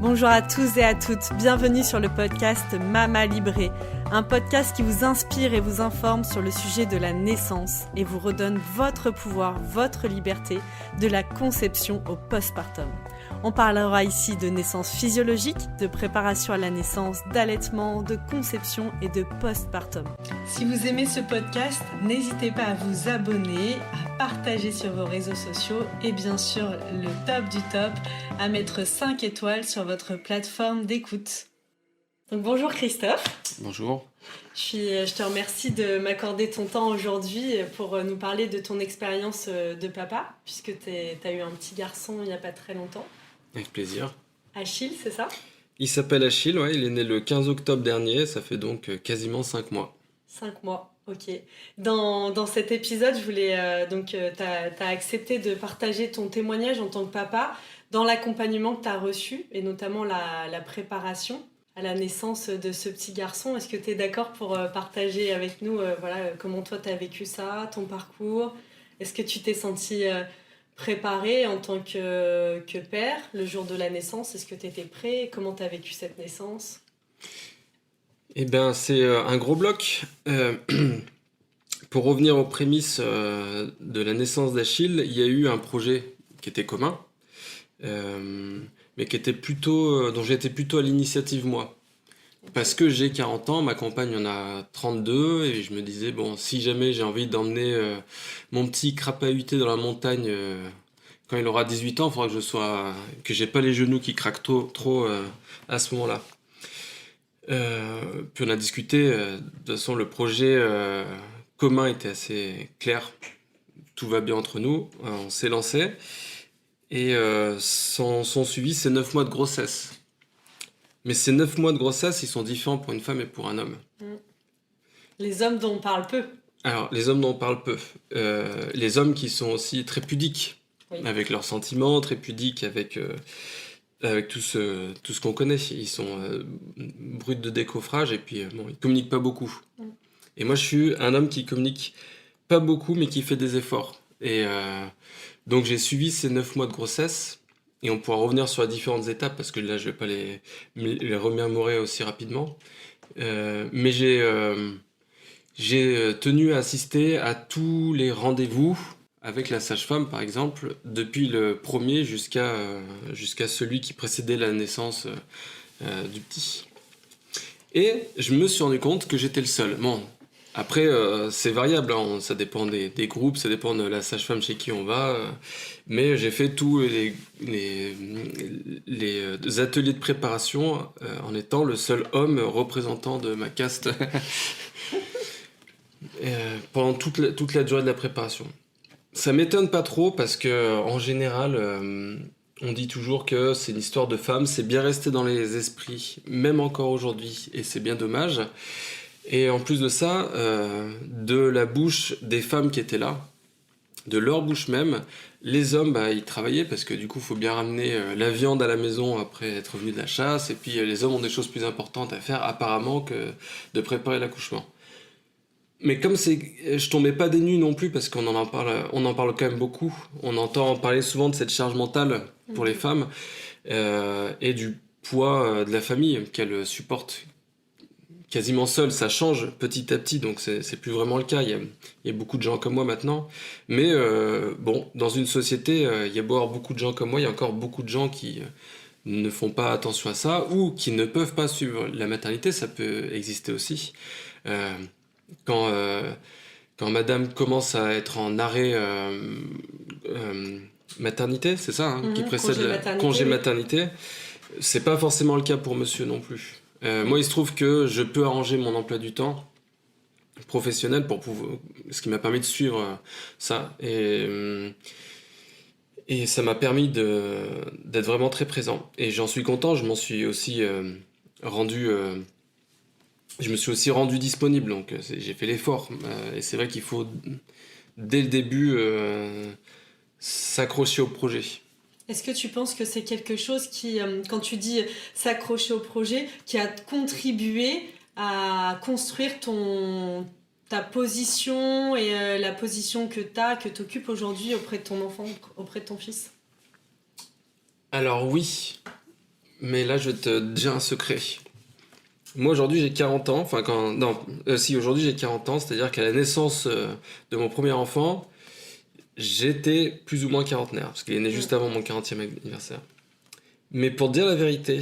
Bonjour à tous et à toutes, bienvenue sur le podcast Mama Libré, un podcast qui vous inspire et vous informe sur le sujet de la naissance et vous redonne votre pouvoir, votre liberté, de la conception au postpartum. On parlera ici de naissance physiologique, de préparation à la naissance, d'allaitement, de conception et de postpartum. Si vous aimez ce podcast, n'hésitez pas à vous abonner, à partager sur vos réseaux sociaux et bien sûr, le top du top, à mettre 5 étoiles sur votre plateforme d'écoute. Donc bonjour Christophe. Bonjour. Je te remercie de m'accorder ton temps aujourd'hui pour nous parler de ton expérience de papa, puisque tu as eu un petit garçon il n'y a pas très longtemps. Avec plaisir. Achille, c'est ça ? Il s'appelle Achille, ouais, il est né le 15 octobre dernier, ça fait donc quasiment 5 mois. 5 mois, ok. Dans cet épisode, je voulais t'as accepté de partager ton témoignage en tant que papa dans l'accompagnement que tu as reçu, et notamment la préparation à la naissance de ce petit garçon. Est-ce que tu es d'accord pour partager avec nous comment toi tu as vécu ça, ton parcours ? Est-ce que tu t'es senti préparé en tant que père le jour de la naissance ? Est-ce que tu étais prêt ? Comment tu as vécu cette naissance ? Eh bien, c'est un gros bloc. Pour revenir aux prémices de la naissance d'Achille, il y a eu un projet qui était commun, mais qui était dont j'ai été plutôt à l'initiative moi. Parce que j'ai 40 ans, ma compagne en a 32, et je me disais, bon, si jamais j'ai envie d'emmener mon petit crapahuté dans la montagne quand il aura 18 ans, il faudra que j'ai pas les genoux qui craquent trop à ce moment-là. Puis on a discuté, de toute façon le projet commun était assez clair, tout va bien entre nous, on s'est lancé, et sont suivis ces 9 mois de grossesse. Mais ces 9 mois de grossesse, ils sont différents pour une femme et pour un homme. Les hommes dont on parle peu. Alors, les hommes dont on parle peu. Les hommes qui sont aussi très pudiques, oui, avec leurs sentiments, très pudiques avec tout ce qu'on connaît. Ils sont bruts de décoffrage et puis ils communiquent pas beaucoup. Et moi, je suis un homme qui communique pas beaucoup, mais qui fait des efforts. Et donc, j'ai suivi ces 9 mois de grossesse. Et on pourra revenir sur les différentes étapes, parce que là, je vais pas les remémorer aussi rapidement. Mais j'ai tenu à assister à tous les rendez-vous avec la sage-femme, par exemple, depuis le premier jusqu'à celui qui précédait la naissance du petit. Et je me suis rendu compte que j'étais le seul. Bon, après, c'est variable, hein, ça dépend des groupes, ça dépend de la sage-femme chez qui on va. Mais j'ai fait tous les ateliers de préparation en étant le seul homme représentant de ma caste pendant toute la durée de la préparation. Ça m'étonne pas trop parce que en général, on dit toujours que c'est une histoire de femme, c'est bien resté dans les esprits, même encore aujourd'hui, et c'est bien dommage. Et en plus de ça, de la bouche des femmes qui étaient là, de leur bouche même, les hommes, ils travaillaient parce que du coup, il faut bien ramener la viande à la maison après être revenu de la chasse, et puis les hommes ont des choses plus importantes à faire apparemment que de préparer l'accouchement. Mais comme je tombais pas des nues non plus parce qu'on en parle quand même beaucoup. On entend parler souvent de cette charge mentale pour les femmes et du poids de la famille qu'elles supportent quasiment seule. Ça change petit à petit, donc c'est plus vraiment le cas. Il y a beaucoup de gens comme moi maintenant. Mais dans une société, il y a beau avoir beaucoup de gens comme moi, il y a encore beaucoup de gens qui ne font pas attention à ça ou qui ne peuvent pas suivre la maternité. Ça peut exister aussi. Quand madame commence à être en arrêt maternité, c'est ça, hein, qui précède le congé maternité, c'est pas forcément le cas pour monsieur non plus. Moi, il se trouve que je peux arranger mon emploi du temps professionnel ce qui m'a permis de suivre ça. Et ça m'a permis d'être vraiment très présent. Et j'en suis content, je m'en suis aussi rendu... Je me suis aussi rendu disponible, donc j'ai fait l'effort. Et c'est vrai qu'il faut, dès le début, s'accrocher au projet. Est-ce que tu penses que c'est quelque chose qui, quand tu dis s'accrocher au projet, qui a contribué à construire ta position et la position que tu occupes aujourd'hui auprès de ton enfant, auprès de ton fils ? Alors oui, mais là, je vais te dire un secret. Moi, aujourd'hui, j'ai 40 ans. Aujourd'hui, j'ai 40 ans, c'est-à-dire qu'à la naissance de mon premier enfant, j'étais plus ou moins quarantenaire, parce qu'il est né juste avant mon 40e anniversaire. Mais pour te dire la vérité,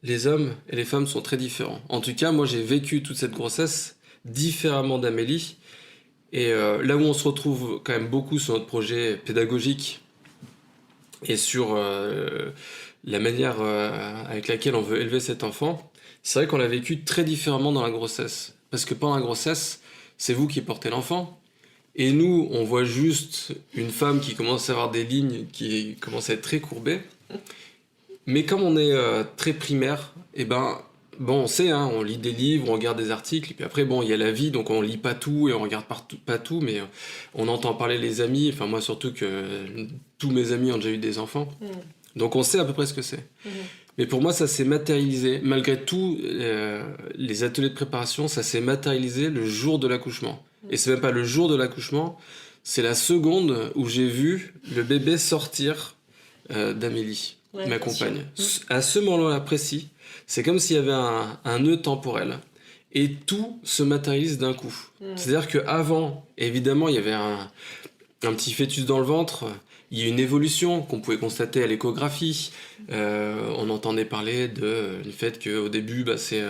les hommes et les femmes sont très différents. En tout cas, moi, j'ai vécu toute cette grossesse différemment d'Amélie. Et là où on se retrouve quand même beaucoup sur notre projet pédagogique et sur la manière avec laquelle on veut élever cet enfant, c'est vrai qu'on l'a vécu très différemment dans la grossesse. Parce que pendant la grossesse, c'est vous qui portez l'enfant. Et nous, on voit juste une femme qui commence à avoir des lignes qui commencent à être très courbées. Mais comme on est très primaire, on sait, hein, on lit des livres, on regarde des articles, et puis après, il y a la vie, donc on lit pas tout et on regarde pas tout, mais on entend parler les amis, enfin moi surtout que tous mes amis ont déjà eu des enfants, donc on sait à peu près ce que c'est. Mais pour moi, ça s'est matérialisé, malgré tout, les ateliers de préparation, ça s'est matérialisé le jour de l'accouchement. Et c'est même pas le jour de l'accouchement, c'est la seconde où j'ai vu le bébé sortir d'Amélie, ma compagne. À ce moment-là précis, c'est comme s'il y avait un nœud temporel. Et tout se matérialise d'un coup. C'est-à-dire qu'avant, évidemment, il y avait un petit fœtus dans le ventre. Il y a une évolution qu'on pouvait constater à l'échographie. On entendait parler du fait qu'au début, c'est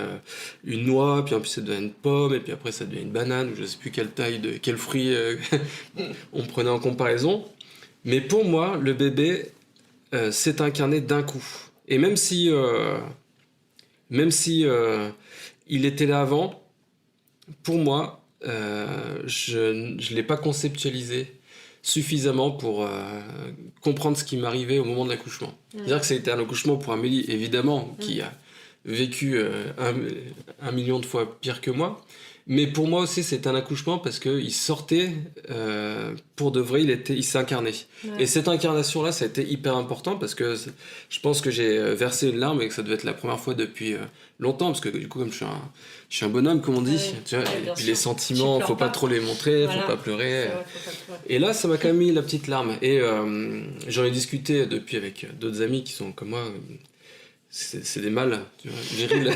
une noix, puis ensuite ça devient une pomme, et puis après ça devient une banane, ou je ne sais plus quel fruit on prenait en comparaison. Mais pour moi, le bébé s'est incarné d'un coup. Et même si il était là avant, pour moi, je ne l'ai pas conceptualisé suffisamment pour comprendre ce qui m'arrivait au moment de l'accouchement. C'est-à-dire que ça a été un accouchement pour Amélie, évidemment, qui a vécu 1 million de fois pire que moi. Mais pour moi aussi, c'est un accouchement parce qu'il sortait pour de vrai, il s'est incarné. Ouais. Et cette incarnation-là, ça a été hyper important parce que je pense que j'ai versé une larme et que ça devait être la première fois depuis longtemps. Parce que du coup, comme je suis un bonhomme, comme on dit, tu vois, et puis les sentiments, faut pas trop les montrer, voilà. Faut pas pleurer. Vrai, faut pas pleurer. Et là, ça m'a quand même mis la petite larme. Et j'en ai discuté depuis avec d'autres amis qui sont comme moi. C'est des mâles, tu vois, virils.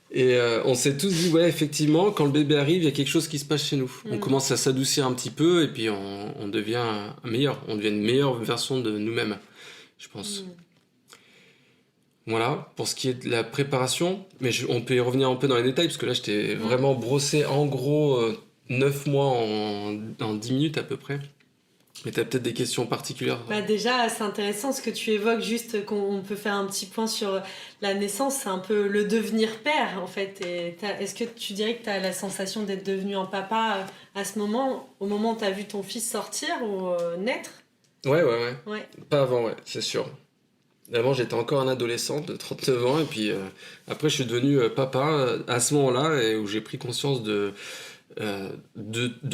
Et on s'est tous dit, ouais, effectivement, quand le bébé arrive, il y a quelque chose qui se passe chez nous. On commence à s'adoucir un petit peu et puis on devient meilleur. On devient une meilleure version de nous-mêmes, je pense. Voilà, pour ce qui est de la préparation. Mais on peut y revenir un peu dans les détails, parce que là, je t'ai vraiment brossé en gros 9 mois en 10 minutes à peu près. Mais tu as peut-être des questions particulières. Déjà, c'est intéressant ce que tu évoques, juste qu'on peut faire un petit point sur la naissance. C'est un peu le devenir père, en fait. Est-ce que tu dirais que tu as la sensation d'être devenu un papa à ce moment, au moment où tu as vu ton fils sortir ou naître ? Ouais. Pas avant, ouais, c'est sûr. Avant, j'étais encore un adolescent de 39 ans. Et puis après, je suis devenu papa à ce moment-là, et où j'ai pris conscience de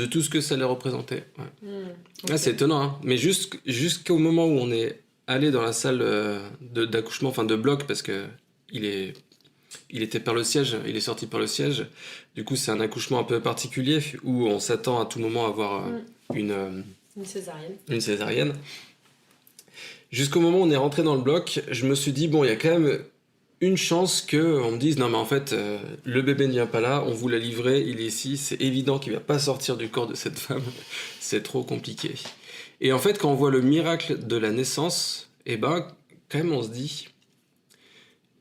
tout ce que ça allait représenter. Ouais. Okay. C'est étonnant, hein. Mais jusqu'au moment où on est allé dans la salle d'accouchement, enfin de bloc, parce que il était par le siège, il est sorti par le siège. Du coup, c'est un accouchement un peu particulier où on s'attend à tout moment à avoir une césarienne. Jusqu'au moment où on est rentré dans le bloc, je me suis dit, bon, il y a quand même une chance qu'on me dise, non mais en fait, le bébé ne vient pas là, on vous l'a livré, il est ici, c'est évident qu'il ne va pas sortir du corps de cette femme, c'est trop compliqué. Et en fait, quand on voit le miracle de la naissance, quand même on se dit,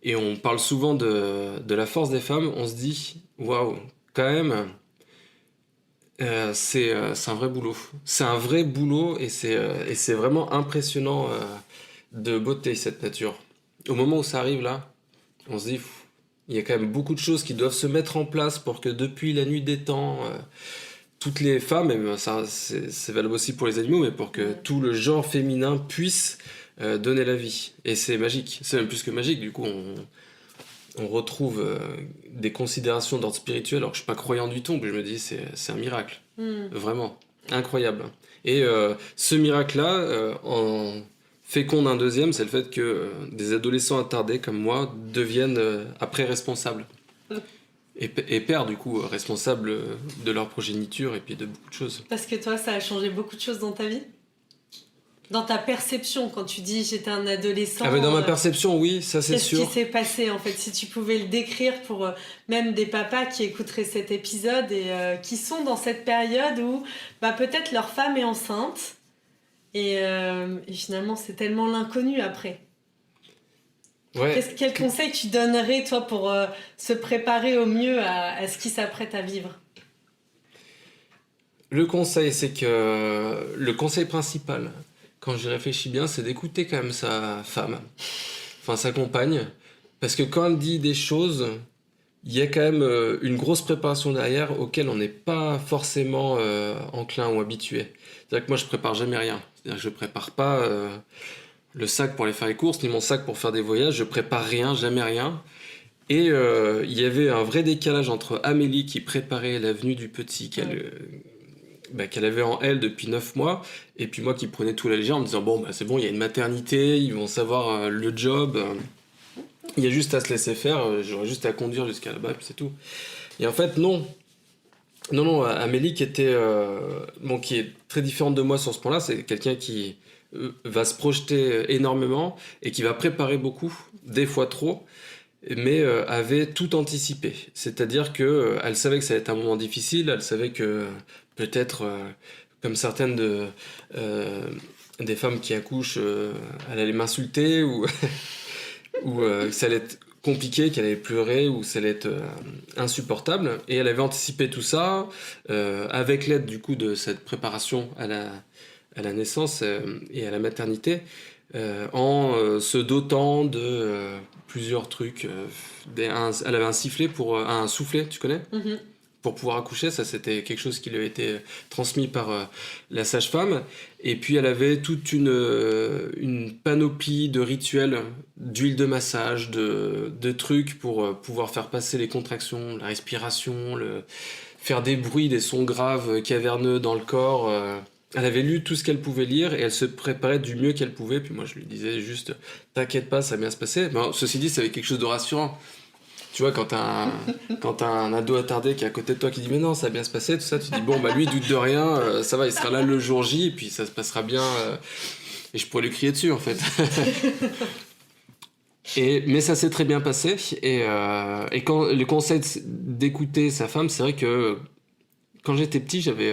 et on parle souvent de la force des femmes, on se dit, waouh, quand même, c'est un vrai boulot. C'est un vrai boulot et c'est vraiment impressionnant de beauté, cette nature. Au moment où ça arrive là, on se dit, il y a quand même beaucoup de choses qui doivent se mettre en place pour que depuis la nuit des temps, toutes les femmes, et ça c'est valable aussi pour les animaux, mais pour que tout le genre féminin puisse donner la vie. Et c'est magique, c'est même plus que magique, du coup on retrouve des considérations d'ordre spirituel, alors que je ne suis pas croyant du tout, mais je me dis c'est un miracle, vraiment, incroyable. Et ce miracle-là, en féconde un deuxième, c'est le fait que des adolescents attardés comme moi deviennent après responsables. Et pères, du coup, responsables de leur progéniture et puis de beaucoup de choses. Parce que toi, ça a changé beaucoup de choses dans ta vie ? dans ta perception, quand tu dis j'étais un adolescent. Ah mais dans ma perception, oui, ça c'est sûr. Qu'est-ce qui s'est passé en fait? Si tu pouvais le décrire pour même des papas qui écouteraient cet épisode et qui sont dans cette période où peut-être leur femme est enceinte et finalement c'est tellement l'inconnu après. Ouais. Quel conseil tu donnerais toi pour se préparer au mieux à ce qui s'apprête à vivre? Le conseil, c'est que le conseil principal, quand j'y réfléchis bien, c'est d'écouter quand même sa femme, enfin sa compagne, parce que quand elle dit des choses, il y a quand même une grosse préparation derrière auquel on n'est pas forcément enclin ou habitué. C'est-à-dire que moi je prépare jamais rien. C'est-à-dire que je prépare pas le sac pour aller faire les courses, ni mon sac pour faire des voyages, je prépare rien, jamais rien. Et il y avait un vrai décalage entre Amélie qui préparait la venue du petit qu'elle avait en elle depuis 9 mois, et puis moi qui prenais tout à la légère en me disant c'est bon, il y a une maternité, ils vont savoir le job, il y a juste à se laisser faire, j'aurais juste à conduire jusqu'à là-bas, et puis c'est tout. Et en fait, non, Amélie qui était qui est très différente de moi sur ce point-là, c'est quelqu'un qui va se projeter énormément et qui va préparer beaucoup, des fois trop, mais avait tout anticipé. C'est-à-dire que elle savait que ça allait être un moment difficile, elle savait que peut-être, comme certaines des femmes qui accouchent, elle allait m'insulter ou, ou que ça allait être compliqué, qu'elle allait pleurer ou que ça allait être insupportable. Et elle avait anticipé tout ça avec l'aide du coup de cette préparation à la naissance et à la maternité, en se dotant de plusieurs trucs. Elle avait un sifflet un soufflet, tu connais? Mm-hmm. Pour pouvoir accoucher, ça c'était quelque chose qui lui a été transmis par la sage-femme. Et puis elle avait toute une panoplie de rituels, d'huile de massage, de trucs pour pouvoir faire passer les contractions, la respiration, faire des bruits, des sons graves, caverneux dans le corps. Elle avait lu tout ce qu'elle pouvait lire et elle se préparait du mieux qu'elle pouvait. Puis moi je lui disais juste t'inquiète pas, ça va bien se passer. Ceci dit, ça avait quelque chose de rassurant. Tu vois, quand t'as un ado attardé qui est à côté de toi qui dit mais non, ça va bien se passer, tout ça, tu dis lui, il doute de rien, ça va, il sera là le jour J, et puis ça se passera bien, et je pourrais lui crier dessus en fait. Mais ça s'est très bien passé, et quand le conseil d'écouter sa femme, c'est vrai que quand j'étais petit, j'avais...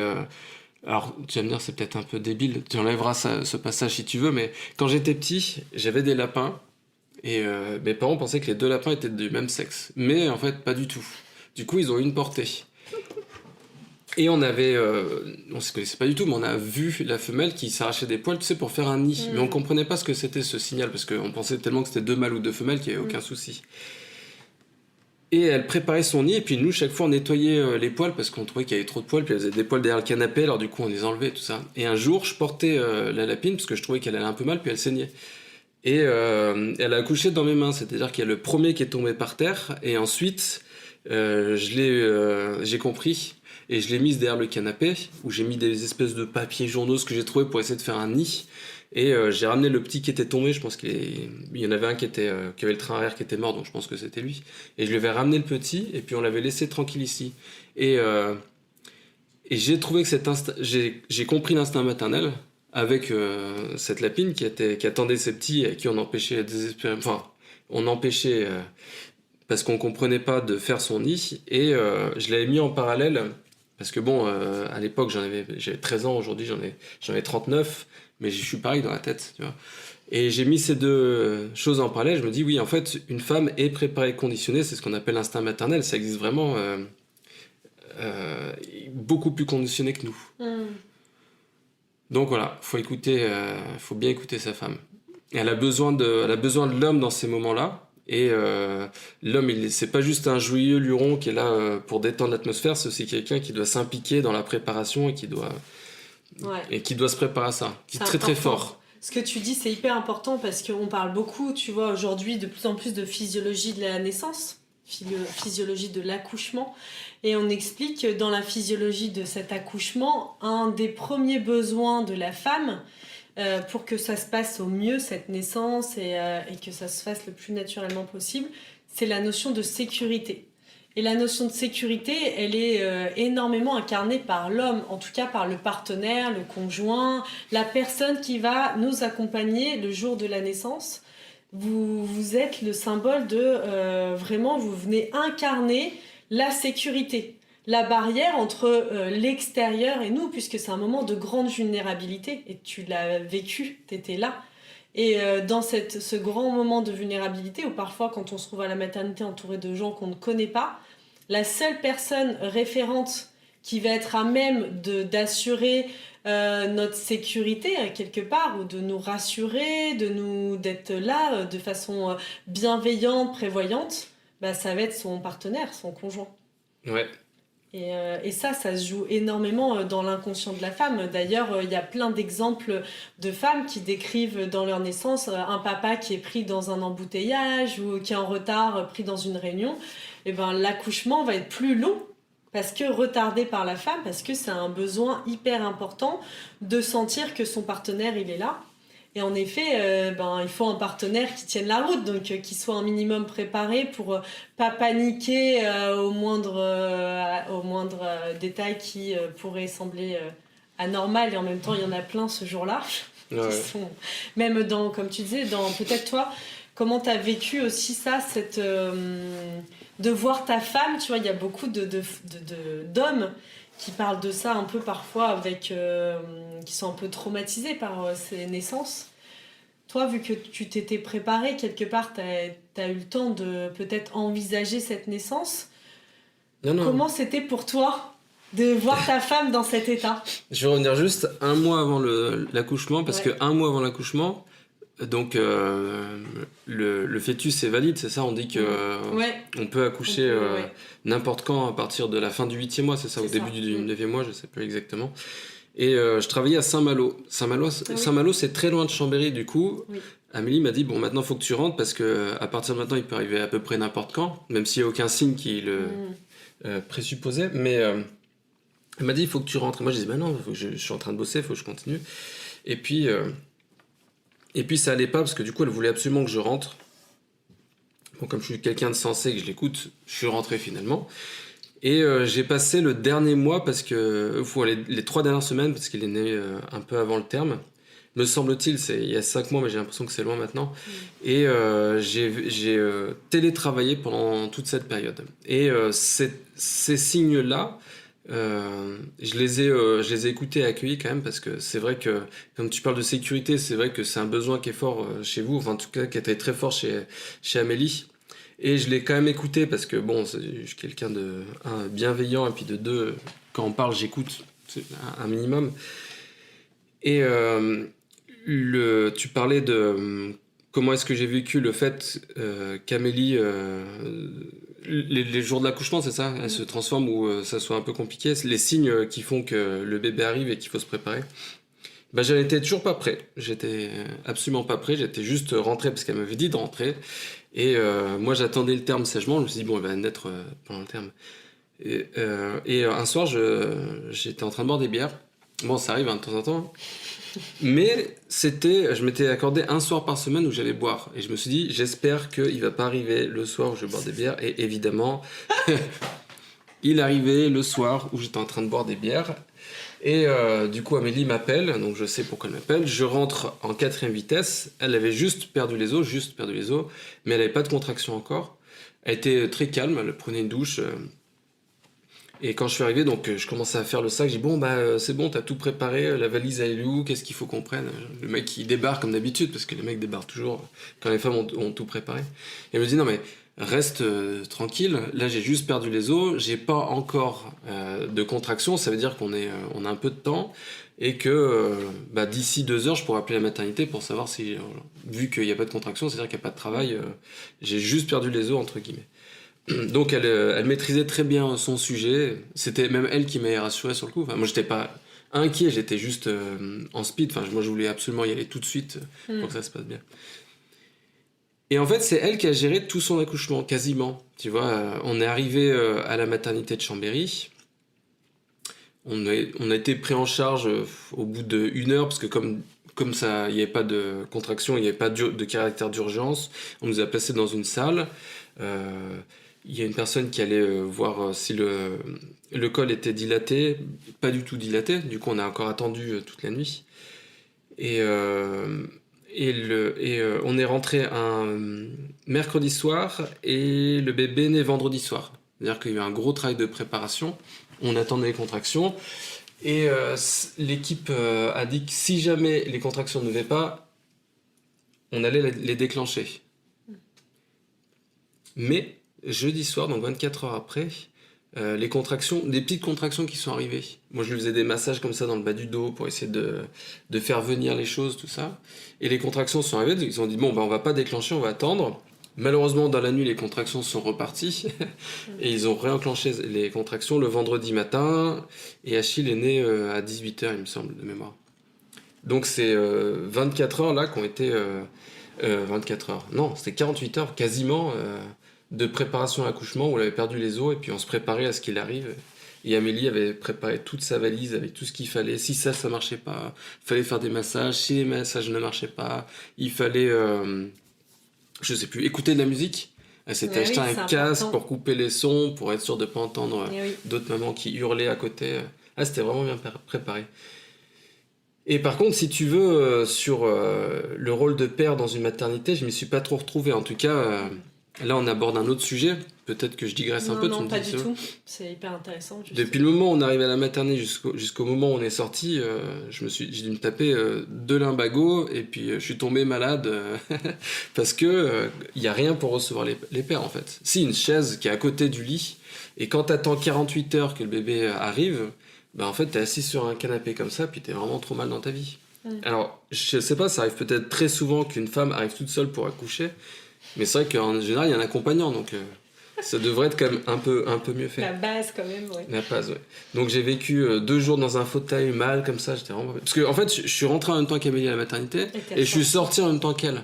alors, tu vas me dire, c'est peut-être un peu débile, tu enlèveras ce passage si tu veux, mais quand j'étais petit, j'avais des lapins. Et mes parents pensaient que les 2 lapins étaient du même sexe. Mais en fait, pas du tout. Du coup, ils ont eu une portée. Et on se connaissait pas du tout, mais on a vu la femelle qui s'arrachait des poils, tu sais, pour faire un nid. Mais on comprenait pas ce que c'était ce signal, parce qu'on pensait tellement que c'était 2 mâles ou 2 femelles qu'il y avait aucun souci. Et elle préparait son nid, et puis nous, chaque fois, on nettoyait les poils, parce qu'on trouvait qu'il y avait trop de poils, puis elle faisait des poils derrière le canapé, alors du coup, on les enlevait, tout ça. Et un jour, je portais la lapine, parce que je trouvais qu'elle allait un peu mal, puis elle saignait. Et elle a accouché dans mes mains, c'est-à-dire qu'il y a le premier qui est tombé par terre, et ensuite j'ai compris, et je l'ai mise derrière le canapé, où j'ai mis des espèces de papiers journaux, ce que j'ai trouvé pour essayer de faire un nid, et j'ai ramené le petit qui était tombé, je pense qu'il y en avait un qui avait le train arrière qui était mort, donc je pense que c'était lui, et je lui avais ramené le petit, et puis on l'avait laissé tranquille ici. Et j'ai trouvé que j'ai compris l'instinct maternel, avec cette lapine qui attendait ses petits et à qui on empêchait parce qu'on comprenait pas de faire son nid, et je l'avais mis en parallèle parce que à l'époque j'avais 13 ans, aujourd'hui j'en ai 39, mais je suis pareil dans la tête, tu vois. Et j'ai mis ces 2 choses en parallèle, je me dis oui, en fait une femme est préparée, conditionnée, c'est ce qu'on appelle l'instinct maternel, ça existe vraiment, beaucoup plus conditionné que nous. Donc voilà, faut bien écouter sa femme. Et elle a besoin de l'homme dans ces moments-là. Et l'homme, c'est pas juste un joyeux luron qui est là pour détendre l'atmosphère, c'est aussi quelqu'un qui doit s'impliquer dans la préparation et qui doit se préparer à ça, qui est très très fort. Ce que tu dis, c'est hyper important parce qu'on parle beaucoup, tu vois, aujourd'hui de plus en plus de physiologie de la naissance, physiologie de l'accouchement, et on explique que dans la physiologie de cet accouchement, un des premiers besoins de la femme, pour que ça se passe au mieux, cette naissance, et que ça se fasse le plus naturellement possible, c'est la notion de sécurité. Et la notion de sécurité, elle est énormément incarnée par l'homme, en tout cas par le partenaire, le conjoint, la personne qui va nous accompagner le jour de la naissance. Vous êtes le symbole de vraiment, vous venez incarner la sécurité, la barrière entre l'extérieur et nous, puisque c'est un moment de grande vulnérabilité et tu l'as vécu, tu étais là. Et dans ce grand moment de vulnérabilité où parfois quand on se trouve à la maternité entouré de gens qu'on ne connaît pas, la seule personne référente qui va être à même d'assurer notre sécurité quelque part, ou de nous rassurer, d'être là de façon bienveillante, prévoyante, bah, ça va être son partenaire, son conjoint. Ouais. Et ça se joue énormément dans l'inconscient de la femme. D'ailleurs, il y a plein d'exemples de femmes qui décrivent dans leur naissance un papa qui est pris dans un embouteillage ou qui est en retard, pris dans une réunion. Et ben, l'accouchement va être plus long parce que retardé par la femme, parce que c'est un besoin hyper important de sentir que son partenaire, il est là. Et en effet, il faut un partenaire qui tienne la route, donc qui soit un minimum préparé pour pas paniquer au moindre détail qui pourrait sembler anormal. Et en même temps, il y en a plein ce jour-là. Ouais. Même comme tu disais, peut-être toi, comment tu as vécu aussi ça, de voir ta femme, tu vois, il y a beaucoup d'hommes qui parlent de ça un peu parfois qui sont un peu traumatisés par ces naissances. Toi, vu que tu t'étais préparée, quelque part, t'as eu le temps de peut-être envisager cette naissance. Non. Comment c'était pour toi de voir ta femme dans cet état ? Je vais revenir juste un mois avant l'accouchement, parce que un mois avant l'accouchement, donc le fœtus est valide, c'est ça, on dit que on peut accoucher n'importe quand à partir de la fin du 8e mois, c'est ça, au début du 9e mois, je sais plus exactement. Et je travaillais à Saint-Malo. Saint-Malo, c'est très loin de Chambéry, du coup. Oui. Amélie m'a dit, bon, maintenant, il faut que tu rentres, parce qu'à partir de maintenant, il peut arriver à peu près n'importe quand, même s'il n'y a aucun signe qui le présupposait. Mais elle m'a dit, il faut que tu rentres. Et moi, je disais, non, je suis en train de bosser, il faut que je continue. Et puis, ça allait pas, parce que du coup, elle voulait absolument que je rentre. Bon, comme je suis quelqu'un de sensé, que je l'écoute, je suis rentré finalement. Et j'ai passé le dernier mois, parce que les 3 dernières semaines, parce qu'il est né un peu avant le terme, me semble-t-il, c'est il y a 5 mois, mais j'ai l'impression que c'est loin maintenant. Et j'ai télétravaillé pendant toute cette période. Et ces signes-là, je les ai écoutés et accueillis quand même, parce que c'est vrai que, comme tu parles de sécurité, c'est vrai que c'est un besoin qui est fort chez vous, enfin en tout cas qui était très fort chez Amélie. Et je l'ai quand même écouté, parce que bon, je suis quelqu'un de bienveillant, et puis de 2, quand on parle, j'écoute, c'est un minimum. Et tu parlais de comment est-ce que j'ai vécu le fait qu'Amélie, les jours de l'accouchement, c'est ça, elle se transforme, ou ça soit un peu compliqué, les signes qui font que le bébé arrive et qu'il faut se préparer. Ben, j'en étais toujours pas prêt, j'étais absolument pas prêt, j'étais juste rentré parce qu'elle m'avait dit de rentrer. Et moi, j'attendais le terme sagement. Je me suis dit, bon, elle va naître pendant le terme. Et un soir, j'étais en train de boire des bières. Bon, ça arrive de temps en temps. Mais je m'étais accordé un soir par semaine où j'allais boire. Et je me suis dit, j'espère qu'il ne va pas arriver le soir où je vais boire des bières. Et évidemment, il arrivait le soir où j'étais en train de boire des bières. Et du coup, Amélie m'appelle, donc je sais pourquoi elle m'appelle. Je rentre en 4e vitesse. Elle avait juste perdu les os, mais elle n'avait pas de contraction encore. Elle était très calme, elle prenait une douche. Et quand je suis arrivé, donc je commençais à faire le sac. J'ai dit, bon, c'est bon, t'as tout préparé, la valise elle est où, qu'est-ce qu'il faut qu'on prenne? Le mec il débarque comme d'habitude, parce que les mecs débarquent toujours quand les femmes ont tout préparé. Et elle me dit, non mais reste tranquille, là j'ai juste perdu les os, j'ai pas encore de contraction, ça veut dire qu'on a un peu de temps, et que d'ici 2 heures je pourrais appeler la maternité pour savoir si, vu qu'il n'y a pas de contraction, c'est-à-dire qu'il n'y a pas de travail, j'ai juste perdu les os entre guillemets. Donc elle maîtrisait très bien son sujet, c'était même elle qui m'avait rassuré sur le coup. Enfin, moi j'étais pas inquiet, j'étais juste en speed, enfin, moi je voulais absolument y aller tout de suite pour que ça se passe bien. Et en fait, c'est elle qui a géré tout son accouchement, quasiment. Tu vois, on est arrivé à la maternité de Chambéry. On a été pris en charge au bout d'1 heure, parce que comme ça, il n'y avait pas de contraction, il n'y avait pas de caractère d'urgence. On nous a placés dans une salle. Il y a une personne qui allait voir si le col était dilaté, pas du tout dilaté, du coup on a encore attendu toute la nuit. Et on est rentré un mercredi soir et le bébé naît vendredi soir. C'est-à-dire qu'il y a eu un gros travail de préparation, on attendait les contractions et l'équipe a dit que si jamais les contractions ne venaient pas, on allait les déclencher. Mais jeudi soir, donc 24 heures après, les contractions, des petites contractions qui sont arrivées. Moi, je lui faisais des massages comme ça dans le bas du dos pour essayer de faire venir les choses, tout ça. Et les contractions sont arrivées, ils ont dit, bon, on va pas déclencher, on va attendre. Malheureusement, dans la nuit, les contractions sont reparties. Et ils ont réenclenché les contractions le vendredi matin. Et Achille est né à 18h, il me semble, de mémoire. Donc, c'est 24 heures là qui ont été... 24 heures. Non, c'était 48 heures quasiment de préparation à l'accouchement où on avait perdu les os et puis on se préparait à ce qu'il arrive. Et Amélie avait préparé toute sa valise avec tout ce qu'il fallait. Si ça marchait pas, il fallait faire des massages. Si les massages ne marchaient pas, il fallait, je sais plus, écouter de la musique. Elle s'était acheté un casque pour couper les sons, pour être sûre de ne pas entendre d'autres mamans qui hurlaient à côté. Ah, c'était vraiment bien préparé. Et par contre, si tu veux, sur le rôle de père dans une maternité, je ne m'y suis pas trop retrouvé. En tout cas, là, on aborde un autre sujet. Peut-être que je digresse un peu. Non, pas du tout. C'est hyper intéressant. Depuis le moment où on arrive à la maternité jusqu'au moment où on est sorti, j'ai dû me taper 2 lumbagos et puis je suis tombé malade parce que il n'y a rien pour recevoir les pères, en fait. Si, une chaise qui est à côté du lit. Et quand tu attends 48 heures que le bébé arrive... en fait, t'es assis sur un canapé comme ça, puis t'es vraiment trop mal dans ta vie. Alors, je sais pas, ça arrive peut-être très souvent qu'une femme arrive toute seule pour accoucher, mais c'est vrai qu'en général, il y a un accompagnant, donc ça devrait être quand même un peu mieux fait. La base, quand même, ouais. La base, ouais. Donc, j'ai vécu 2 jours dans un fauteuil mal, comme ça, j'étais vraiment... Parce que, en fait, je suis rentré en même temps qu'Amélie à la maternité, et je suis sorti en même temps qu'elle.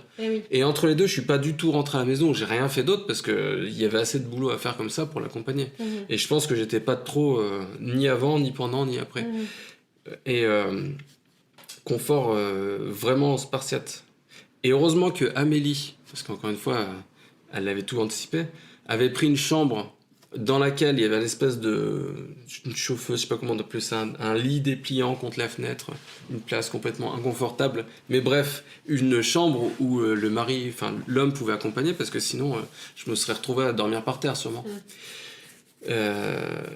Et entre les deux, je suis pas du tout rentré à la maison, j'ai rien fait d'autre, parce qu'il y avait assez de boulot à faire comme ça pour l'accompagner. Et je pense que j'étais pas trop, ni avant, ni pendant, ni après. Et confort vraiment spartiate. Et heureusement que Amélie, parce qu'encore une fois, elle avait tout anticipé, avait pris une chambre dans laquelle il y avait une espèce une chauffeuse, je sais pas comment on appelle ça, un lit dépliant contre la fenêtre, une place complètement inconfortable, mais bref, une chambre où l'homme pouvait accompagner, parce que sinon je me serais retrouvé à dormir par terre sûrement.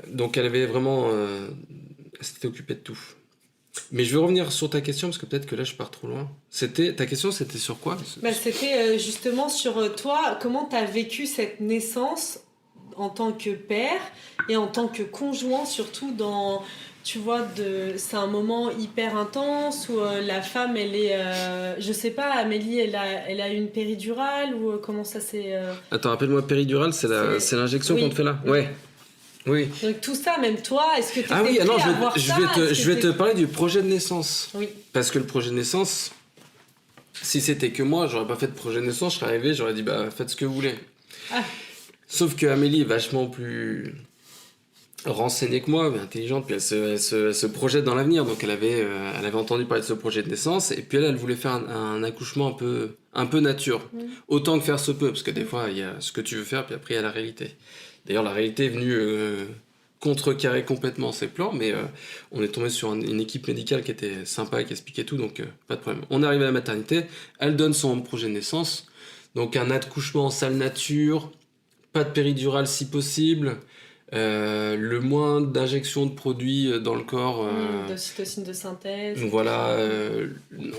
Donc elle avait vraiment elle s'était occupée de tout. Mais je veux revenir sur ta question, parce que peut-être que là je pars trop loin. Ta question c'était sur quoi ? C'était justement sur toi, comment tu as vécu cette naissance en tant que père et en tant que conjoint, surtout dans, tu vois, c'est un moment hyper intense où la femme, elle est, je sais pas, Amélie, elle a une péridurale ou comment ça s'est... Attends, rappelle-moi, péridurale, c'est l'injection qu'on te fait là ? Ouais. Oui. Donc tout ça, même toi, est-ce que tu étais prêt à voir ça ? Je vais te parler du projet de naissance. Oui. Parce que le projet de naissance, si c'était que moi, j'aurais pas fait de projet de naissance, je serais arrivé, j'aurais dit faites ce que vous voulez. Sauf que Amélie est vachement plus renseignée que moi, mais intelligente, puis elle se projette dans l'avenir. Donc elle avait entendu parler de ce projet de naissance, et puis elle voulait faire un accouchement un peu nature, autant que faire se peut, parce que des fois il y a ce que tu veux faire, puis après il y a la réalité. D'ailleurs, la réalité est venue contrecarrer complètement ces plans, mais on est tombé sur une équipe médicale qui était sympa et qui expliquait tout, donc pas de problème. On arrive à la maternité, elle donne son projet de naissance, donc un accouchement en salle nature, pas de péridurale si possible, le moins d'injections de produits dans le corps. D'ocytocine de synthèse. Voilà,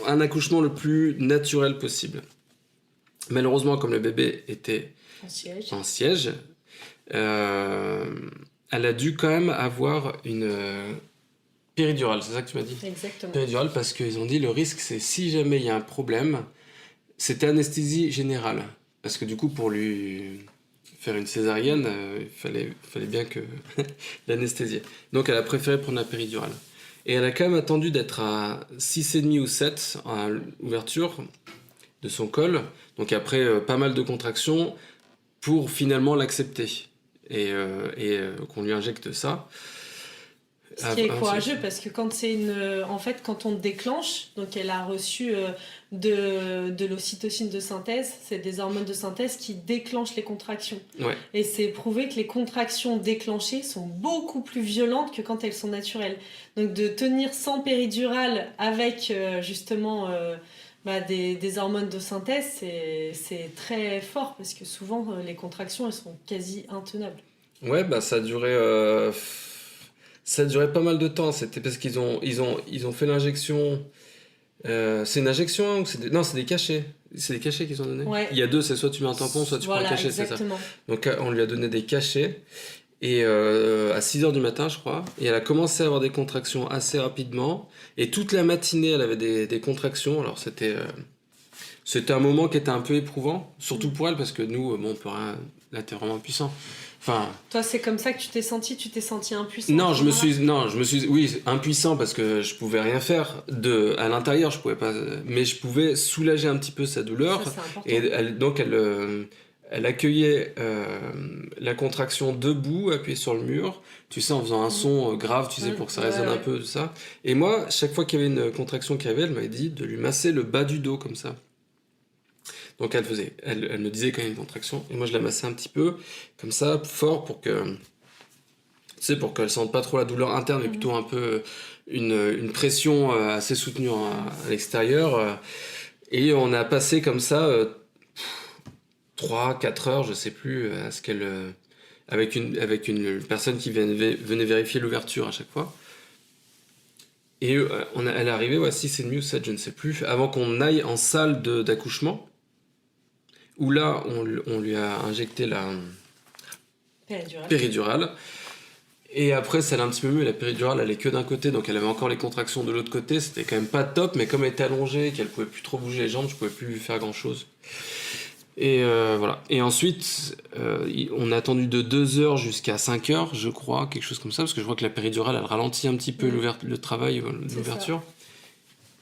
un accouchement le plus naturel possible. Malheureusement, comme le bébé était en siège, elle a dû quand même avoir une péridurale, c'est ça que tu m'as dit ? Exactement. Péridurale, parce qu'ils ont dit le risque, c'est si jamais il y a un problème, c'était anesthésie générale. Parce que du coup, pour lui faire une césarienne, il fallait bien que l'anesthésier. Donc elle a préféré prendre la péridurale. Et elle a quand même attendu d'être à 6,5 ou 7 à l'ouverture de son col, donc après pas mal de contractions, pour finalement l'accepter et qu'on lui injecte ça. Ce qui est courageux parce que quand quand on déclenche, donc elle a reçu de l'ocytocine de synthèse, c'est des hormones de synthèse qui déclenchent les contractions. Ouais. Et c'est prouvé que les contractions déclenchées sont beaucoup plus violentes que quand elles sont naturelles. Donc de tenir sans péridurale avec justement des hormones de synthèse, c'est très fort parce que souvent les contractions elles sont quasi intenables. Ouais, ça a duré. Ça a duré pas mal de temps. C'était parce qu'ils ont fait l'injection. C'est une injection ou non, c'est des cachets. C'est des cachets qu'ils ont donnés. Ouais. Il y a deux, c'est soit tu mets un tampon, soit tu prends un cachet, exactement. c'est ça. Donc on lui a donné des cachets. Et à 6h du matin, je crois. Et elle a commencé à avoir des contractions assez rapidement. Et toute la matinée, elle avait des contractions. Alors c'était un moment qui était un peu éprouvant. Surtout pour elle, parce que nous, on peut rien. Là, t'es vraiment puissant. Enfin, toi, c'est comme ça que tu t'es senti impuissant? Non, je me suis, oui, impuissant parce que je pouvais rien faire à l'intérieur, je pouvais pas, mais je pouvais soulager un petit peu sa douleur. Ça, c'est important. Et elle accueillait la contraction debout, appuyée sur le mur, tu sais, en faisant un son grave, tu sais, pour que ça résonne un peu, tout ça. Et moi, chaque fois qu'il y avait une contraction qu'il y avait, elle m'avait dit de lui masser le bas du dos comme ça. Donc elle me disait quand il y a une contraction, et moi je la massais un petit peu, comme ça, fort, pour qu'elle sente pas trop la douleur interne, mais plutôt un peu une pression assez soutenue à l'extérieur. Et on a passé comme ça 3-4 heures, je sais plus, à ce qu'elle... avec une personne qui venait vérifier l'ouverture à chaque fois. Et elle est arrivée, 6 et demi ou 7, je ne sais plus, avant qu'on aille en salle d'accouchement, où là, on lui a injecté la péridurale. Et après, ça allait un petit peu mieux. La péridurale, elle est que d'un côté, donc elle avait encore les contractions de l'autre côté. C'était quand même pas top, mais comme elle était allongée et qu'elle pouvait plus trop bouger les jambes, je pouvais plus lui faire grand-chose. Et voilà. Et ensuite, on a attendu de 2h jusqu'à 5h, je crois, quelque chose comme ça, parce que je vois que la péridurale, elle ralentit un petit peu le travail, l'ouverture.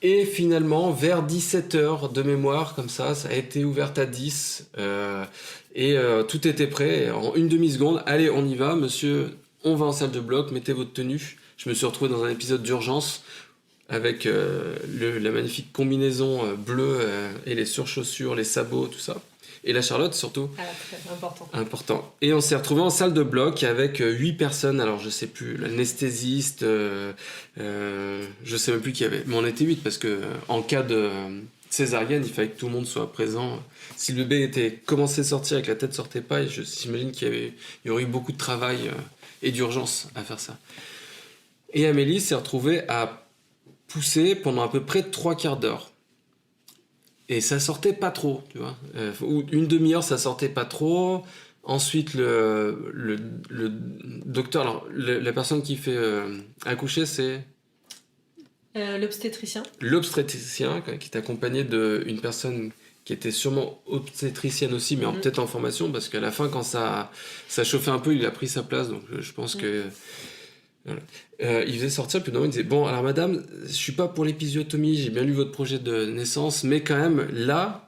Et finalement, vers 17h de mémoire, comme ça a été ouverte à 10. Tout était prêt. En une demi-seconde, allez, on y va, monsieur, on va en salle de bloc, mettez votre tenue. Je me suis retrouvé dans un épisode d'urgence avec la magnifique combinaison bleue et les surchaussures, les sabots, tout ça. Et la Charlotte, surtout. Ah, très important. Et on s'est retrouvé en salle de bloc avec 8 personnes. Alors, je sais plus, l'anesthésiste, je sais même plus qui y avait. Mais on était 8 parce que en cas de césarienne, il fallait que tout le monde soit présent. Si le bébé était commencé à sortir et que la tête sortait pas, j'imagine qu'il y aurait eu beaucoup de travail et d'urgence à faire ça. Et Amélie s'est retrouvée à pousser pendant à peu près 3/4 d'heure. Et ça sortait pas trop, tu vois. Une demi-heure, ça sortait pas trop. Ensuite, le docteur... Alors, la personne qui fait accoucher, c'est... l'obstétricien. L'obstétricien, qui est accompagné d'une personne qui était sûrement obstétricienne aussi, mais peut-être en formation, parce qu'à la fin, quand ça chauffait un peu, il a pris sa place. Donc, je pense que... Voilà. Il faisait sortir, puis il disait, bon, alors madame, je suis pas pour l'épisiotomie, j'ai bien lu votre projet de naissance, mais quand même, là,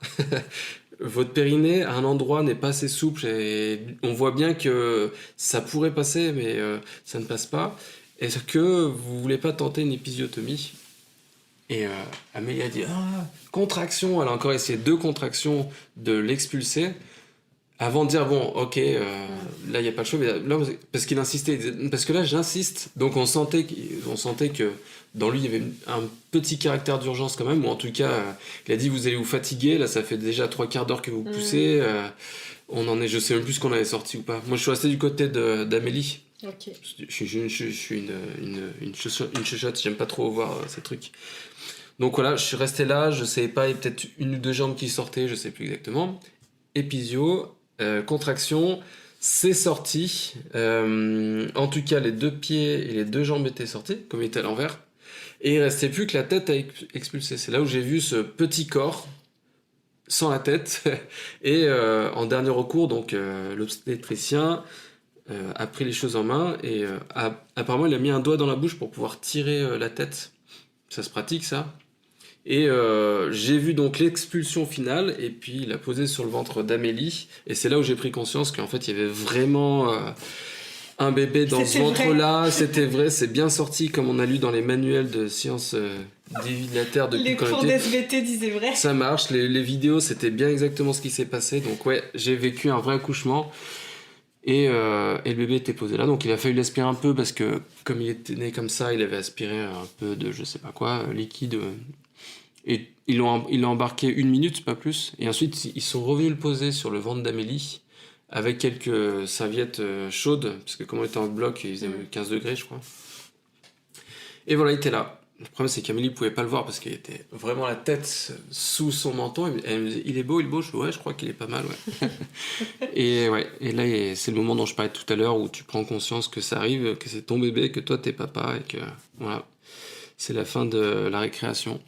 votre périnée, à un endroit, n'est pas assez souple, et on voit bien que ça pourrait passer, mais ça ne passe pas. Est-ce que vous voulez pas tenter une épisiotomie? Et Amélie a dit, contraction, elle a encore essayé 2 contractions de l'expulser, avant de dire, bon, ok, là, il n'y a pas le choix, mais là, parce qu'il insistait, parce que là, j'insiste. Donc, on sentait que dans lui, il y avait un petit caractère d'urgence quand même, ou en tout cas, il a dit, vous allez vous fatiguer, là, ça fait déjà 3/4 d'heure que vous poussez, on en est, je sais même plus ce qu'on avait sorti ou pas. Moi, je suis resté du côté d'Amélie. Ok. Je suis une chuchote, j'aime pas trop voir ces trucs. Donc voilà, je suis resté là, je savais pas, il y a peut-être 1 ou 2 jambes qui sortaient, je sais plus exactement. Épisio. Contraction, c'est sorti. En tout cas, les 2 pieds et les 2 jambes étaient sortis, comme il était à l'envers. Et il restait plus que la tête à expulser. C'est là où j'ai vu ce petit corps sans la tête. Et en dernier recours, donc l'obstétricien a pris les choses en main et apparemment il a mis un doigt dans la bouche pour pouvoir tirer la tête. Ça se pratique, ça. Et j'ai vu donc l'expulsion finale et puis il a posé sur le ventre d'Amélie et c'est là où j'ai pris conscience qu'en fait il y avait vraiment un bébé dans ce C'était vrai. ventre-là, c'était vrai, c'est bien sorti comme on a lu dans les manuels de sciences des vies de la Terre depuis Les qu'on cours était. d'SVT disaient vrai. Ça marche, les vidéos, c'était bien exactement ce qui s'est passé. Donc ouais, j'ai vécu un vrai accouchement. Et le bébé était posé là, donc il a fallu l'aspirer un peu parce que comme il était né comme ça, il avait aspiré un peu de je sais pas quoi, liquide. Et ils l'ont embarqué 1 minute, pas plus. Et ensuite, ils sont revenus le poser sur le ventre d'Amélie avec quelques serviettes chaudes, parce que comme on était en bloc, il faisait 15 degrés, je crois. Et voilà, il était là. Le problème, c'est qu'Amélie pouvait pas le voir parce qu'il était vraiment la tête sous son menton. Elle me disait, il est beau. Je fais, ouais, je crois qu'il est pas mal, ouais. Et là, c'est le moment dont je parlais tout à l'heure où tu prends conscience que ça arrive, que c'est ton bébé, que toi, t'es papa et que, voilà, c'est la fin de la récréation.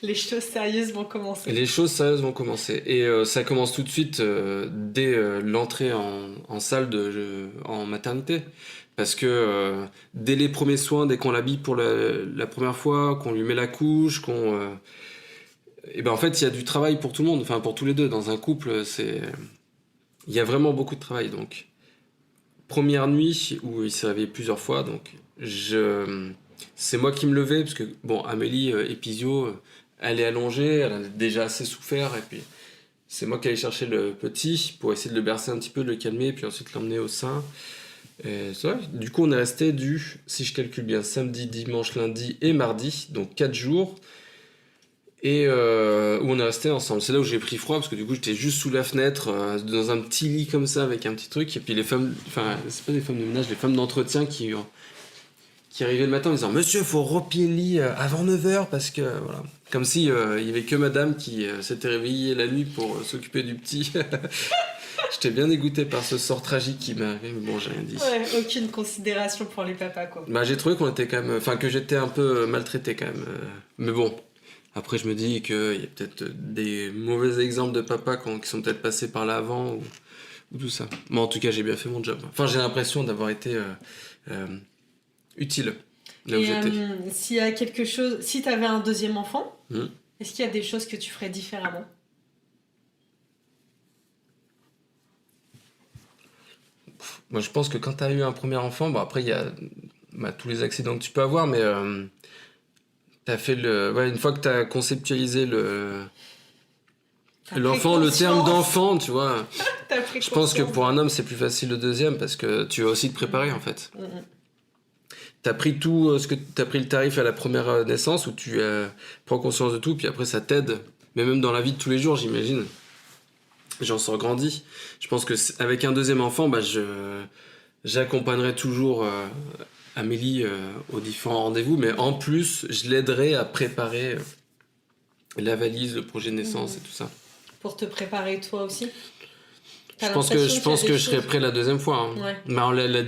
Les choses sérieuses vont commencer. Les choses sérieuses vont commencer. Et ça commence tout de suite dès l'entrée en salle en maternité. Parce que dès les premiers soins, dès qu'on l'habille pour la première fois, qu'on lui met la couche, et ben en fait, il y a du travail pour tout le monde, enfin pour tous les deux. Dans un couple, il y a vraiment beaucoup de travail. Donc, première nuit où il s'est réveillé plusieurs fois, donc c'est moi qui me levais, parce que, bon, Amélie, épisio, elle est allongée, elle a déjà assez souffert, et puis c'est moi qui allais chercher le petit pour essayer de le bercer un petit peu, de le calmer, puis ensuite l'emmener au sein. Et ça, du coup, on est resté si je calcule bien, samedi, dimanche, lundi et mardi, donc 4 jours, et où on est resté ensemble. C'est là où j'ai pris froid, parce que du coup, j'étais juste sous la fenêtre, dans un petit lit comme ça, avec un petit truc, et puis les femmes, enfin, c'est pas des femmes de ménage, les femmes d'entretien qui arrivaient le matin en disant « Monsieur, faut replier le lit avant 9h, parce que... » voilà. Comme si il y avait que madame qui s'était réveillée la nuit pour s'occuper du petit. J'étais bien dégoûté par ce sort tragique qui m'est arrivé, mais bon, j'ai rien dit. Ouais, aucune considération pour les papas, quoi. Bah, j'ai trouvé qu'on était quand même... Enfin, que j'étais un peu maltraité, quand même. Mais bon, après, je me dis qu'il y a peut-être des mauvais exemples de papas qui sont peut-être passés par là avant, ou tout ça. Mais en tout cas, j'ai bien fait mon job. Enfin, j'ai l'impression d'avoir été utile, là où j'étais. S'il y a quelque chose... Si t'avais un deuxième enfant, Mmh. est-ce qu'il y a des choses que tu ferais différemment? Moi, je pense que quand tu as eu un premier enfant, bon, après, il y a tous les accidents que tu peux avoir, mais tu as fait une fois que tu as conceptualisé l'enfant, le terme d'enfant, tu vois, T'as pris je pense que conscience. pour un homme, c'est plus facile le deuxième parce que tu vas aussi te préparer, en fait. T'as pris tout t'as pris le tarif à la première naissance où tu prends conscience de tout, puis après, ça t'aide, mais même dans la vie de tous les jours, j'imagine. J'en sors grandi. Je pense que avec un deuxième enfant, j'accompagnerai toujours Amélie aux différents rendez-vous, mais en plus, je l'aiderai à préparer la valise, le projet de naissance et tout ça. Pour te préparer toi aussi? Je pense que je serai prêt la deuxième fois. Hein. Ouais. Mais alors, la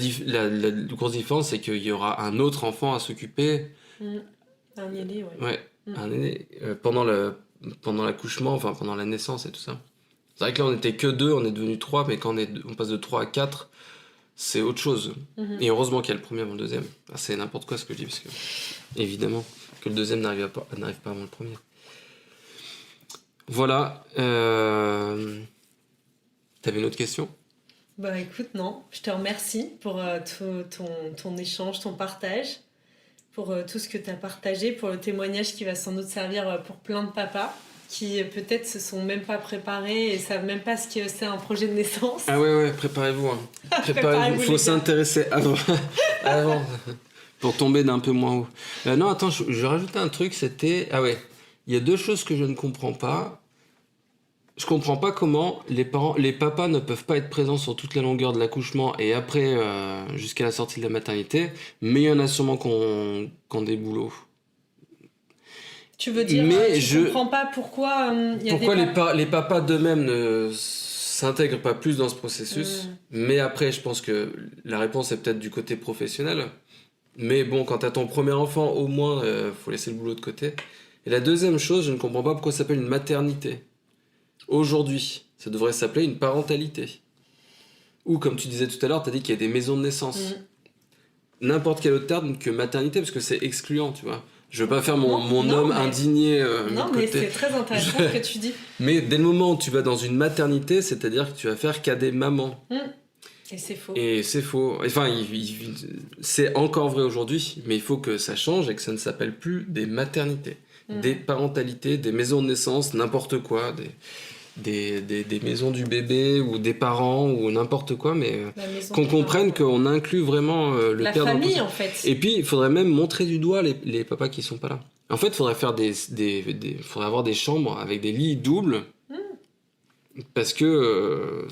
grosse différence, c'est qu'il y aura un autre enfant à s'occuper. Un aîné, ouais. Ouais, un aîné. Pendant l'accouchement, enfin pendant la naissance et tout ça. C'est vrai que là, on était que 2, on est devenu 3, mais quand on passe de 3 à 4, c'est autre chose. Et heureusement qu'il y a le premier avant le deuxième. Ah, c'est n'importe quoi ce que je dis, parce que, évidemment, que le deuxième n'arrive pas avant le premier. Voilà. T'avais une autre question ? Bah écoute, non. Je te remercie pour ton échange, ton partage, pour tout ce que tu as partagé, pour le témoignage qui va sans doute servir pour plein de papas qui peut-être se sont même pas préparés et savent même pas ce que c'est un projet de naissance. Ah ouais, préparez-vous. Hein. Préparez-vous, faut les s'intéresser avant pour tomber d'un peu moins haut. Non, attends, je rajoutais un truc, c'était... Ah ouais, il y a 2 choses que je ne comprends pas. Je comprends pas comment les papas ne peuvent pas être présents sur toute la longueur de l'accouchement et après jusqu'à la sortie de la maternité, mais il y en a sûrement qui ont des boulots. Tu veux dire, comprends pas pourquoi les papas d'eux-mêmes ne s'intègrent pas plus dans ce processus. Mais après, je pense que la réponse est peut-être du côté professionnel. Mais bon, quand t'as ton premier enfant, au moins, faut laisser le boulot de côté. Et la deuxième chose, je ne comprends pas pourquoi ça s'appelle une maternité. Aujourd'hui, ça devrait s'appeler une parentalité. Ou, comme tu disais tout à l'heure, t'as dit qu'il y a des maisons de naissance. N'importe quel autre terme que maternité, parce que c'est excluant, tu vois. Je veux pas faire mon Non, homme mais... indigné. Non, mais c'est très intéressant ce que tu dis. Mais dès le moment où tu vas dans une maternité, c'est-à-dire que tu vas faire qu'à des mamans. Et c'est faux. Et c'est faux. Enfin, c'est encore vrai aujourd'hui, mais il faut que ça change et que ça ne s'appelle plus des maternités, des parentalités, des maisons de naissance, n'importe quoi, des maisons du bébé ou des parents ou n'importe quoi, mais qu'on comprenne qu'on inclut vraiment le la père famille dans en fait. Et puis il faudrait même montrer du doigt les papas qui sont pas là. En fait, il faudrait faire faudrait avoir des chambres avec des lits doubles. Parce que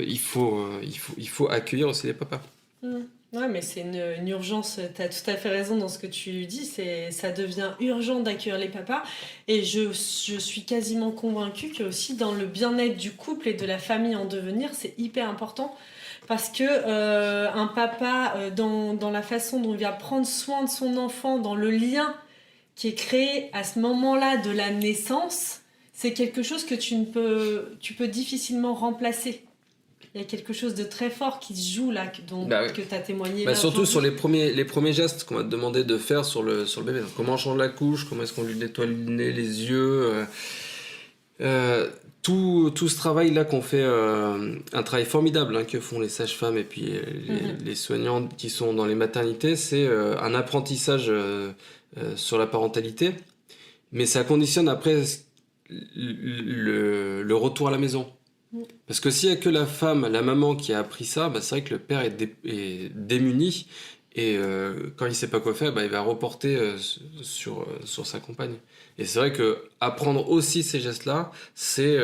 il faut accueillir aussi les papas. Ouais, mais c'est une urgence, tu as tout à fait raison dans ce que tu dis, ça devient urgent d'accueillir les papas, et je suis quasiment convaincue que aussi dans le bien-être du couple et de la famille en devenir, c'est hyper important, parce que un papa, dans la façon dont il va prendre soin de son enfant, dans le lien qui est créé à ce moment-là de la naissance, c'est quelque chose que tu peux difficilement remplacer. Il y a quelque chose de très fort qui se joue là, que tu as témoigné là. Surtout sur les premiers gestes qu'on va te demander de faire sur le bébé. Donc, comment on change la couche, comment est-ce qu'on lui nettoie le nez, les yeux. Tout ce travail-là qu'on fait, un travail formidable que font les sages-femmes et puis les soignantes qui sont dans les maternités, c'est un apprentissage sur la parentalité. Mais ça conditionne après le retour à la maison. Parce que s'il n'y a que la femme, la maman qui a appris ça, c'est vrai que le père est démuni et quand il ne sait pas quoi faire, il va reporter sur sa compagne. Et c'est vrai que apprendre aussi ces gestes-là, c'est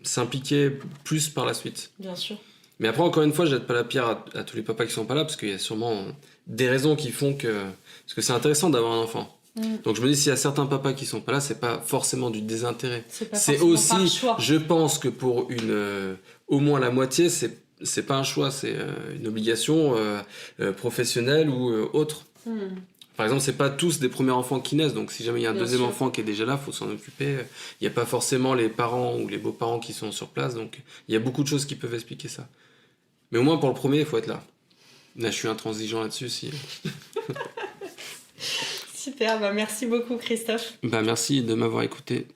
s'impliquer plus par la suite. Bien sûr. Mais après, encore une fois, je jette pas la pierre à tous les papas qui sont pas là, parce qu'il y a sûrement des raisons qui font que... Parce que c'est intéressant d'avoir un enfant. Donc je me dis, s'il y a certains papas qui sont pas là, c'est pas forcément du désintérêt. C'est aussi, je pense que pour au moins la moitié, c'est pas un choix, c'est une obligation professionnelle ou autre. Par exemple, c'est pas tous des premiers enfants qui naissent, donc si jamais il y a un deuxième enfant qui est déjà là, faut s'en occuper. Il n'y a pas forcément les parents ou les beaux-parents qui sont sur place, donc il y a beaucoup de choses qui peuvent expliquer ça. Mais au moins pour le premier, il faut être là. Là, je suis intransigeant là-dessus, si... Super, merci beaucoup Christophe. Merci de m'avoir écouté.